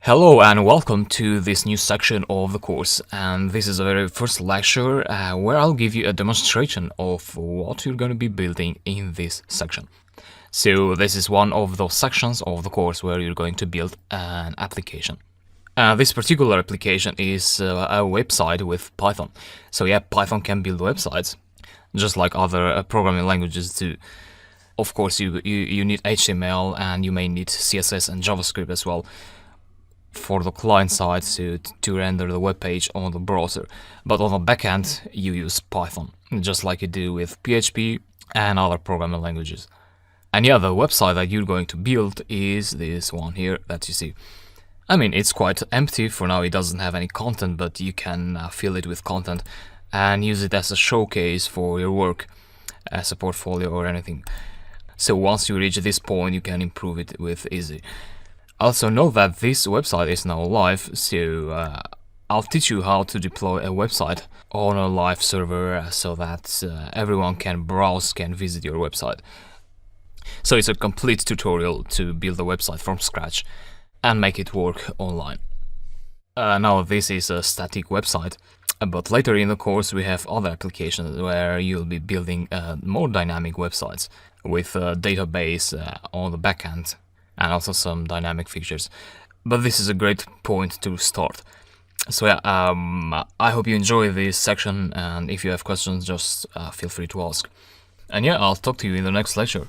Hello and welcome to this new section of the course, and this is the very first lecture where I'll give you a demonstration of what you're going to be building in this section. So this is one of those sections of the course where you're going to build an application. This particular application is a website with Python. So yeah, Python can build websites, just like other programming languages do. Of course, you need HTML and you may need CSS and JavaScript as well for the client side to render the web page on the browser. But on the backend, you use Python, just like you do with PHP and other programming languages. And yeah, the website that you're going to build is this one here that you see. I mean, it's quite empty for now, it doesn't have any content, but you can fill it with content and use it as a showcase for your work, as a portfolio or anything. So once you reach this point, you can improve it with easy. Also note that this website is now live, so I'll teach you how to deploy a website on a live server so that everyone can browse, can visit your website. So it's a complete tutorial to build a website from scratch and make it work online. Now this is a static website, but later in the course we have other applications where you'll be building more dynamic websites with a database on the backend and also some dynamic features. But this is a great point to start. So yeah, I hope you enjoy this section, and if you have questions, just feel free to ask. And yeah, I'll talk to you in the next lecture.